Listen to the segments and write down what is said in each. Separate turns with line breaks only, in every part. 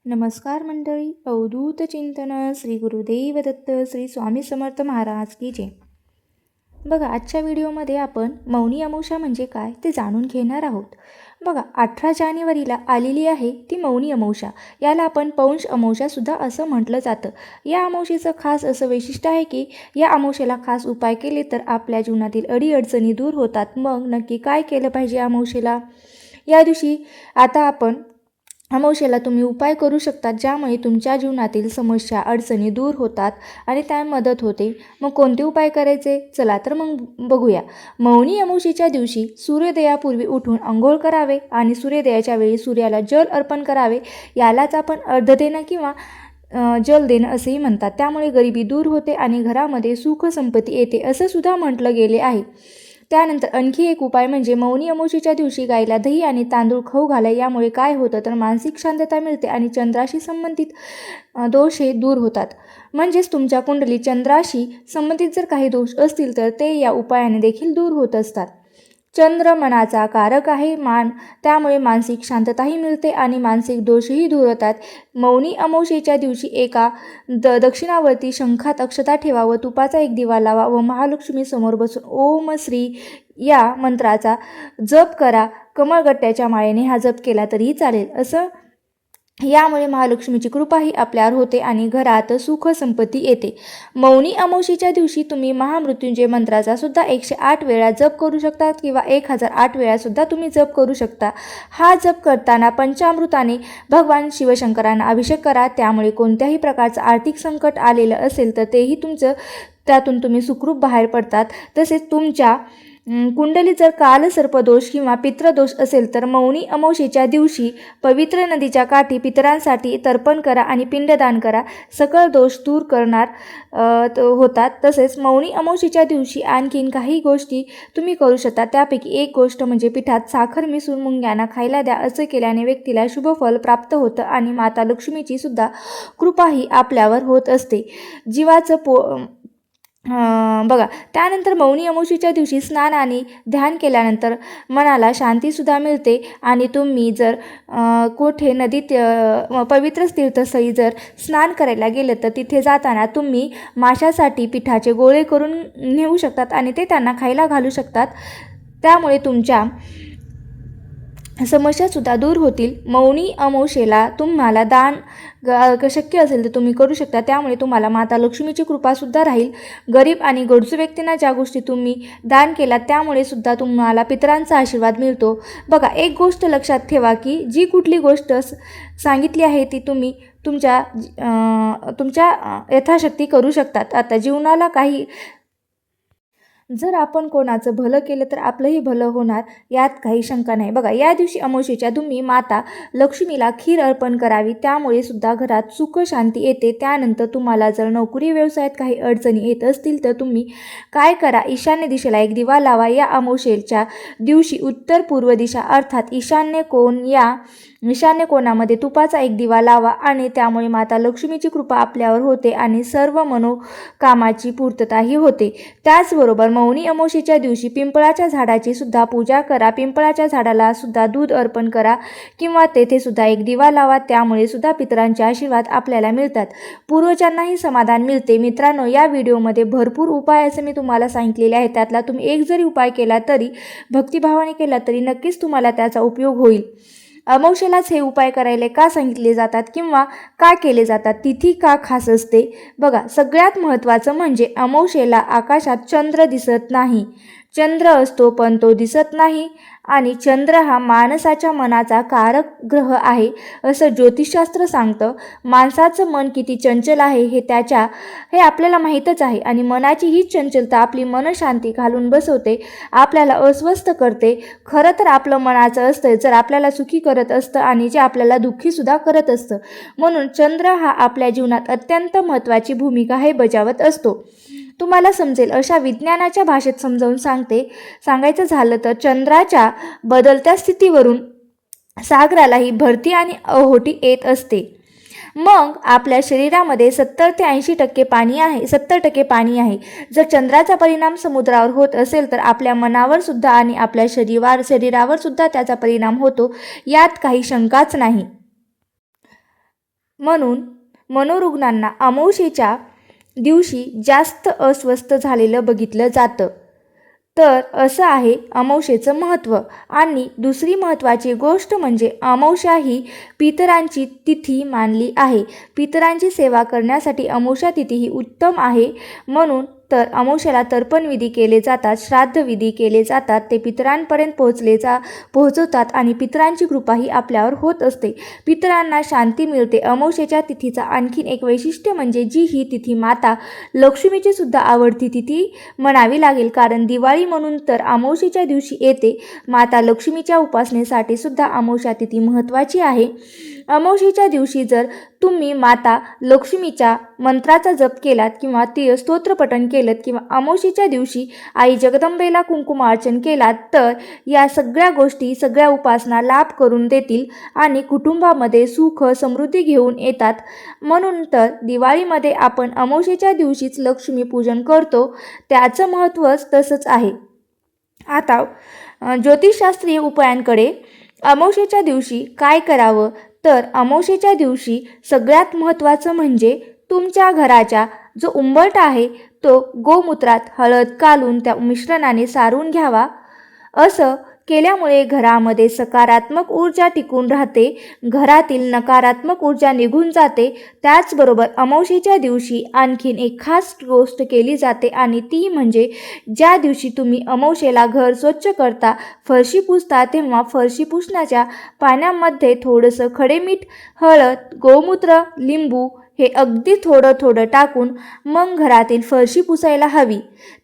नमस्कार मंडळी. अवधूत चिंतन श्री गुरुदेव दत्त श्री स्वामी समर्थ महाराज की जय. बघा, आजच्या व्हिडिओमध्ये आपण मौनी अमावस्या म्हणजे काय ते जाणून घेणार आहोत. बघा, 18 जानेवारीला आलेली आहे ती मौनी अमावस्या. याला आपण पौष अमावस्यासुद्धा असं म्हटलं जातं. या अमावस्येचं खास असं वैशिष्ट्य आहे की या अमावस्येला खास उपाय केले तर आपल्या जीवनातील अडीअडचणी दूर होतात. मग नक्की काय केलं पाहिजे या अमावस्येला? या दिवशी आता आपण अमावस्येला तुम्ही उपाय करू शकता ज्यामुळे तुमच्या जीवनातील समस्या अडचणी दूर होतात आणि त्या मदत होते. मग कोणते उपाय करायचे? चला तर मग बघूया. मौनी अमावस्येच्या दिवशी सूर्योदयापूर्वी उठून अंघोळ करावे आणि सूर्योदयाच्या वेळी सूर्याला जल अर्पण करावे. यालाच आपण अर्ध देणं किंवा जल देणं असेही म्हणतात. त्यामुळे गरिबी दूर होते आणि घरामध्ये सुख संपत्ती येते असं सुद्धा म्हटलं गेले आहे. त्यानंतर आणखी एक उपाय म्हणजे मौनी अमावस्येच्या दिवशी गायला दही आणि तांदूळ खाऊ घाला. यामुळे काय होतं तर मानसिक शांतता मिळते आणि चंद्राशी संबंधित दोष हे दूर होतात. म्हणजेच तुमच्या कुंडली चंद्राशी संबंधित जर काही दोष असतील तर ते या उपायाने देखील दूर होत असतात. चंद्र मनाचा कारक आहे, त्यामुळे मानसिक शांतताही मिळते आणि मानसिक दोषही दूर होतात. मौनी अमावस्येच्या दिवशी एका दक्षिणावर्ती शंखात अक्षता ठेवा व तुपाचा एक दिवा लावा व महालक्ष्मी समोर बसून ओम श्री या मंत्राचा जप करा. कमळगट्ट्याच्या माळेने हा जप केला तरीही चालेल. यामुळे महालक्ष्मीची कृपाही आपल्यावर होते आणि घरात सुख संपत्ती येते. मौनी अमावस्येच्या दिवशी तुम्ही महामृत्युंजय मंत्राचा सुद्धा 108 वेळा जप करू शकता किंवा 1008 वेळा सुद्धा तुम्ही जप करू शकता. हा जप करताना पंचामृताने भगवान शिवशंकरांना अभिषेक करा. त्यामुळे कोणत्याही प्रकारचं आर्थिक संकट आलेलं असेल तर तेही त्यातून तुम्ही सुखरूप बाहेर पडतात. तसेच तुमच्या कुंडलीत जर कालसर्पदोष किंवा पितृदोष असेल तर मौनी अमावस्येच्या दिवशी पवित्र नदीच्या काठी पितरांसाठी तर्पण करा आणि पिंडदान करा. सकळ दोष दूर करणार होतात. तसेच मौनी अमावस्येच्या दिवशी आणखीन काही गोष्टी तुम्ही करू शकता. त्यापैकी एक गोष्ट म्हणजे पिठात साखर मिसळून मुंग्यांना खायला द्या. असं केल्याने व्यक्तीला शुभफल प्राप्त होतं आणि माता लक्ष्मीची सुद्धा कृपाही आपल्यावर होत असते. जीवाचं बघा, त्यानंतर मौनी अमावस्येच्या दिवशी स्नान आणि ध्यान केल्यानंतर मनाला शांतीसुद्धा मिळते आणि तुम्ही जर कुठे नदीत पवित्र तीर्थस्थळी जर स्नान करायला गेलं तर तिथे जाताना तुम्ही माशासाठी पिठाचे गोळे करून नेऊ शकतात आणि ते त्यांना खायला घालू शकतात. त्यामुळे तुमच्या समस्यासुद्धा दूर होतील. मौनी अमावस्येला तुम्हाला दान शक्य असेल तर तुम्ही करू शकता. त्यामुळे तुम्हाला माता लक्ष्मीची कृपासुद्धा राहील. गरीब आणि गरजू व्यक्तींना ज्या गोष्टी तुम्ही दान केलात त्यामुळे सुद्धा तुम्हाला पितरांचा आशीर्वाद मिळतो. बघा, एक गोष्ट लक्षात ठेवा की जी कुठली गोष्ट सांगितली आहे ती तुम्ही तुमच्या यथाशक्ती करू शकतात. आता जीवनाला जर आपण कोणाचं भलं केलं तर आपलंही भलं होणार, यात काही शंका नाही. बघा, या दिवशी अमावस्येच्या तुम्ही माता लक्ष्मीला खीर अर्पण करावी. त्यामुळे सुद्धा घरात सुख शांती येते. त्यानंतर तुम्हाला जर नोकरी व्यवसायात काही अडचणी येत असतील तर तुम्ही काय करा, ईशान्य दिशेला एक दिवा लावा. या अमावस्येच्या दिवशी उत्तर पूर्व दिशा अर्थात ईशान्य कोणामध्ये तुपाचा एक दिवा लावा आणि त्यामुळे माता लक्ष्मीची कृपा आपल्यावर होते आणि सर्व मनोकामाची पूर्तताही होते. त्याचबरोबर मौनी अमावस्येच्या दिवशी पिंपळाच्या झाडाची सुद्धा पूजा करा. पिंपळाच्या झाडाला सुद्धा दूध अर्पण करा किंवा तेथे सुद्धा एक दिवा लावा. त्यामुळे सुद्धा पितरांचे आशीर्वाद आपल्याला मिळतात. पूर्वजांनाही समाधान मिळते. मित्रांनो, या व्हिडिओमध्ये भरपूर उपाय असे मी तुम्हाला सांगितलेले आहेत. त्यातला तुम्ही एक जरी उपाय केला तरी भक्तिभावाने केला तरी नक्कीच तुम्हाला त्याचा उपयोग होईल. अमावस्येलाच हे उपाय करायला का सांगितले जातात किंवा का केले जातात, तिथी का खास असते? बघा, सगळ्यात महत्त्वाचं म्हणजे अमावस्येला आकाशात चंद्र दिसत नाही. चंद्र असतो पण तो दिसत नाही आणि चंद्र हा माणसाच्या मनाचा कारक ग्रह आहे असं ज्योतिषशास्त्र सांगतं. माणसाचं मन किती चंचल आहे हे आपल्याला माहीतच आहे आणि मनाची ही चंचलता आपली मनशांती घालून बसवते, आपल्याला अस्वस्थ करते. खरं तर आपलं मनाचं असतं जर आपल्याला सुखी करत असतं आणि जे आपल्याला दुःखीसुद्धा करत असतं. म्हणून चंद्र हा आपल्या जीवनात अत्यंत महत्त्वाची भूमिका बजावत असतो. तुम्हाला समजेल अशा विज्ञानाच्या भाषेत समजावून सांगायचं झालं तर चंद्राच्या बदलत्या स्थितीवरून सागरालाही भरती आणि ओहोटी येत असते. मग आपल्या शरीरामध्ये 70 ते 80% पाणी आहे. 70% पाणी आहे. जर चंद्राचा परिणाम समुद्रावर होत असेल तर आपल्या मनावर सुद्धा आणि आपल्या शरीरावर सुद्धा त्याचा परिणाम होतो, यात काही शंकाच नाही. म्हणून मनोरुग्णांना अमावस्येच्या दिवशी जास्त अस्वस्थ झालेलं बघितलं जातं. तर असं आहे अमावस्येचं महत्त्व. आणि दुसरी महत्त्वाची गोष्ट म्हणजे अमावस्या ही पितरांची तिथी मानली आहे. पितरांची सेवा करण्यासाठी अमावस्या तिथी ही उत्तम आहे. म्हणून तर अमावस्येला तर्पणविधी केले जातात, श्राद्धविधी केले जातात, ते पितरांपर्यंत पोहोचवतात आणि पितरांची कृपाही आपल्यावर होत असते. पितरांना शांती मिळते. अमावस्येच्या तिथीचा आणखीन एक वैशिष्ट्य म्हणजे जी ही तिथी माता लक्ष्मीची सुद्धा आवडती तिथी म्हणावी लागेल, कारण दिवाळी म्हणून तर अमावस्येच्या दिवशी येते. माता लक्ष्मीच्या उपासनेसाठी सुद्धा अमावस्या तिथी महत्त्वाची आहे. अमावस्येच्या दिवशी जर तुम्ही माता लक्ष्मीच्या मंत्राचा जप केलात किंवा ते स्तोत्रपठण केलं किंवा अमावस्येच्या दिवशी आई जगदंबेला कुंकुमार्चन केलात तर या सगळ्या गोष्टी, सगळ्या उपासना लाभ करून देतील आणि कुटुंबामध्ये सुख समृद्धी घेऊन येतात. म्हणून तर दिवाळीमध्ये आपण अमावस्येच्या दिवशीच लक्ष्मी पूजन करतो. त्याचं महत्त्वच तसंच आहे. आता ज्योतिषशास्त्रीय उपायांकडे अमावस्येच्या दिवशी काय करावं, तर अमावस्येच्या दिवशी सगळ्यात महत्त्वाचं म्हणजे तुमच्या घराचा जो उंबरठ आहे तो गोमूत्रात हळद घालून त्या मिश्रणाने सारून घ्यावा. असं केल्यामुळे घरामध्ये सकारात्मक ऊर्जा टिकून राहते, घरातील नकारात्मक ऊर्जा निघून जाते. त्याचबरोबर अमावस्येच्या दिवशी आणखीन एक खास गोष्ट केली जाते आणि ती म्हणजे ज्या दिवशी तुम्ही अमावस्येला घर स्वच्छ करता, फरशी पुसता, तेव्हा फरशी पुसण्याच्या पाण्यामध्ये थोडंसं खडे मीठ, हळद, गोमूत्र, लिंबू हे अगदी थोडं थोडं टाकून मग घरातील फरशी पुसायला हवी.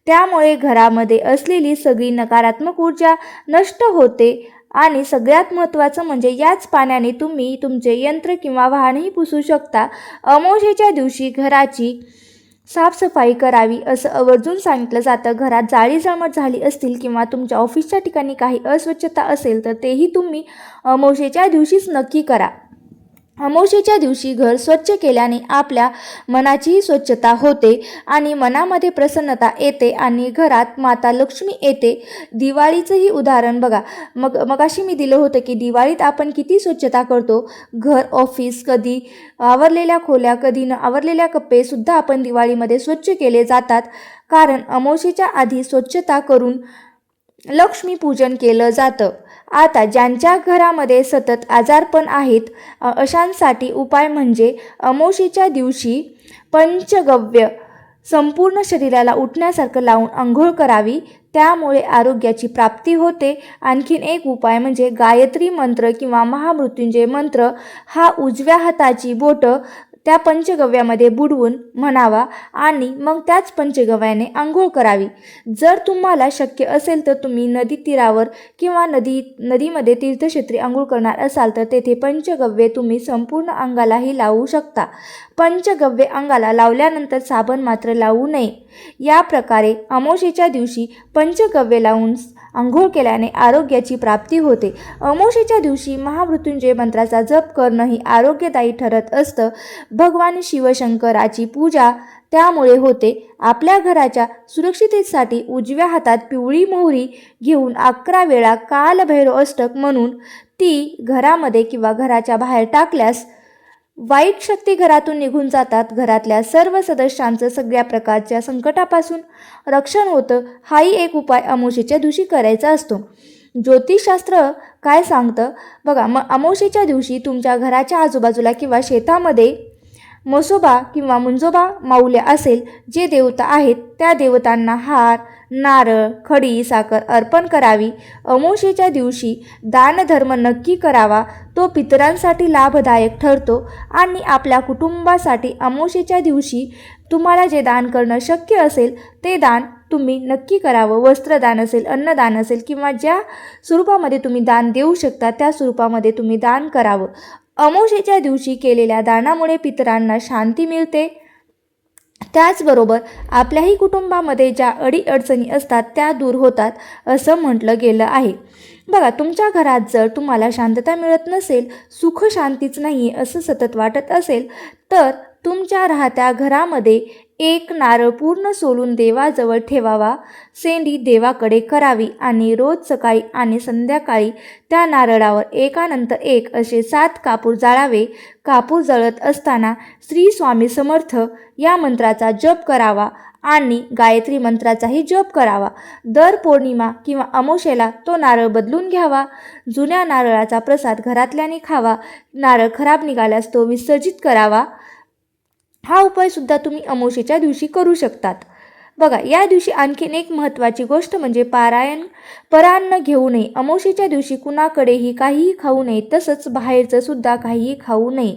त्यामुळे घरामध्ये असलेली सगळी नकारात्मक ऊर्जा नष्ट होते. आणि सगळ्यात महत्त्वाचं म्हणजे याच पाण्याने तुम्ही तुमचे यंत्र किंवा वाहनही पुसू शकता. अमावस्येच्या दिवशी घराची साफसफाई करावी असं आवर्जून सांगितलं जातं. घरात जाळी जळमट झाली असतील किंवा तुमच्या ऑफिसच्या ठिकाणी काही अस्वच्छता असेल तर तेही तुम्ही अमावस्येच्या दिवशीच नक्की करा. अमावस्येच्या दिवशी घर स्वच्छ केल्याने आपल्या मनाचीही स्वच्छता होते आणि मनामध्ये प्रसन्नता येते आणि घरात माता लक्ष्मी येते. दिवाळीचंही उदाहरण बघा. मगाशी मी दिलं होतं की दिवाळीत आपण किती स्वच्छता करतो. घर, ऑफिस, कधी आवरलेल्या खोल्या, कधी न आवरलेल्या कप्पेसुद्धा आपण दिवाळीमध्ये स्वच्छ केले जातात. कारण अमावस्येच्या आधी स्वच्छता करून लक्ष्मी पूजन केलं जातं. आता ज्यांच्या घरामध्ये सतत आजारपण आहेत अशांसाठी उपाय म्हणजे अमावस्येच्या दिवशी पंचगव्य संपूर्ण शरीराला उठण्यासारखं लावून आंघोळ करावी. त्यामुळे आरोग्याची प्राप्ती होते. आणखीन एक उपाय म्हणजे गायत्री मंत्र किंवा महामृत्युंजय मंत्र हा उजव्या हाताची बोटं त्या पंचगव्यामध्ये बुडवून म्हणावा आणि मग त्याच पंचगव्याने आंघोळ करावी. जर तुम्हाला शक्य असेल तर तुम्ही नदी तीरावर किंवा नदीमध्ये तीर्थक्षेत्री आंघोळ करणार असाल तर तेथे पंचगव्ये तुम्ही संपूर्ण अंगालाही लावू शकता. पंचगव्ये अंगाला लावल्यानंतर साबण मात्र लावू नये. या प्रकारे अमावस्येच्या दिवशी पंचगव्ये लावून आंघोळ केल्याने आरोग्याची प्राप्ती होते. अमावस्येच्या दिवशी महामृत्युंजय मंत्राचा जप करणं ही आरोग्यदायी ठरत असतं. भगवान शिवशंकराची पूजा त्यामुळे होते. आपल्या घराच्या सुरक्षिततेसाठी उजव्या हातात पिवळी मोहरी घेऊन 11 वेळा कालभैरव अष्टक म्हणून ती घरामध्ये किंवा घराच्या बाहेर टाकल्यास वाईट शक्ती घरातून निघून जातात. घरातल्या सर्व सदस्यांचं सगळ्या प्रकारच्या संकटापासून रक्षण होतं. हाही एक उपाय अमावस्येच्या दिवशी करायचा असतो. ज्योतिषशास्त्र काय सांगतं बघा. अमावस्येच्या दिवशी तुमच्या घराच्या आजूबाजूला किंवा शेतामध्ये म्हसोबा किंवा मुंजोबा माऊल्या असेल, जे देवता आहेत त्या देवतांना हार, नारळ, खडी, साखर अर्पण करावी. अमावस्येच्या दिवशी दानधर्म नक्की करावा. तो पितरांसाठी लाभदायक ठरतो आणि आपल्या कुटुंबासाठी अमावस्येच्या दिवशी तुम्हाला जे दान करणं शक्य असेल ते दान तुम्ही नक्की करावं. वस्त्रदान असेल, अन्नदान असेल किंवा ज्या स्वरूपामध्ये तुम्ही दान देऊ शकता त्या स्वरूपामध्ये तुम्ही दान करावं. अमावस्येच्या दिवशी केलेल्या दानामुळे पितरांना शांती मिळते. त्याचबरोबर आपल्याही कुटुंबामध्ये ज्या अडीअडचणी असतात त्या दूर होतात असं म्हटलं गेलं आहे. बघा, तुमच्या घरात जर तुम्हाला शांतता मिळत नसेल, सुख शांतीच नाही असं सतत वाटत असेल, तर तुमच्या राहत्या घरामध्ये एक नारळ पूर्ण सोलून देवाजवळ ठेवावा, शेंडी देवाकडे करावी आणि रोज सकाळी आणि संध्याकाळी त्या नारळावर एकानंतर एक असे 7 कापूर जाळावे. कापूर जळत असताना श्री स्वामी समर्थ या मंत्राचा जप करावा आणि गायत्री मंत्राचाही जप करावा. दर पौर्णिमा किंवा अमावस्येला तो नारळ बदलून घ्यावा. जुन्या नारळाचा प्रसाद घरातल्याने खावा. नारळ खराब निघाल्यास तो विसर्जित करावा. हा उपायसुद्धा तुम्ही अमावस्येच्या दिवशी करू शकतात. बघा, या दिवशी आणखीन एक महत्त्वाची गोष्ट म्हणजे परान्न घेऊ नये. अमावस्येच्या दिवशी कुणाकडेही काहीही खाऊ नये, तसंच बाहेरचं सुद्धा काहीही खाऊ नये.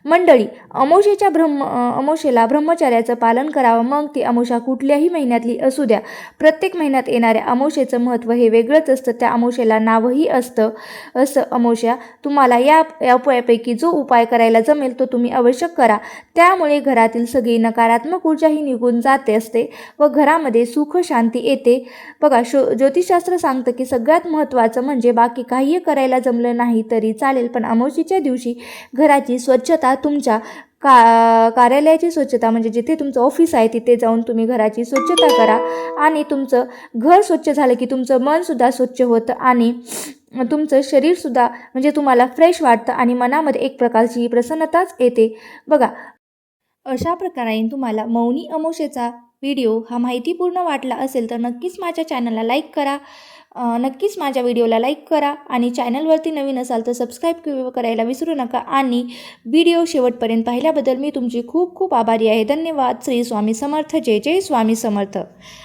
मंडळी, अमावस्येला ब्रह्मचर्याचं पालन करावं. मग ती अमावस्या कुठल्याही महिन्यातली असू द्या. प्रत्येक महिन्यात येणाऱ्या अमावस्येचं महत्त्व हे वेगळंच असतं. त्या अमावस्येला नावही असतं. असं अमावस्या तुम्हाला या उपायापैकी जो उपाय करायला जमेल तो तुम्ही अवश्य करा. त्यामुळे घरातील सगळी नकारात्मक ऊर्जाही निघून जाते असते व घरामध्ये सुख शांती येते. बघा, ज्योतिषशास्त्र सांगतं की सगळ्यात महत्त्वाचं म्हणजे बाकी काहीही करायला जमलं नाही तरी चालेल, पण अमावस्येच्या दिवशी घराची स्वच्छता, तुमच्या कार्यालयाची स्वच्छता म्हणजे जिथे तुमचं ऑफिस आहे तिथे जाऊन तुम्ही घराची स्वच्छता करा. आणि तुमचं घर स्वच्छ झालं की तुमचं मनसुद्धा स्वच्छ होतं आणि तुमचं शरीरसुद्धा म्हणजे तुम्हाला फ्रेश वाटतं आणि मनामध्ये एक प्रकारची प्रसन्नताच येते. बघा, अशा प्रकारे तुम्हाला मौनी अमावस्येचा व्हिडिओ हा माहितीपूर्ण वाटला असेल तर नक्कीच माझ्या चॅनलला लाईक करा. नक्कीच माझ्या व्हिडिओला लाईक करा आणि चॅनलवरती नवीन असाल तर सबस्क्राईब करायला विसरू नका. आणि व्हिडिओ शेवटपर्यंत पाहिल्याबद्दल मी तुमची खूप खूप आभारी आहे. धन्यवाद. श्री स्वामी समर्थ. जय जय स्वामी समर्थ.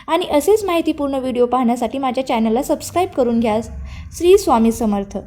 आणि असेच माहितीपूर्ण व्हिडिओ पाहण्यासाठी माझ्या चॅनलला सबस्क्राईब करून घ्या. श्री स्वामी समर्थ.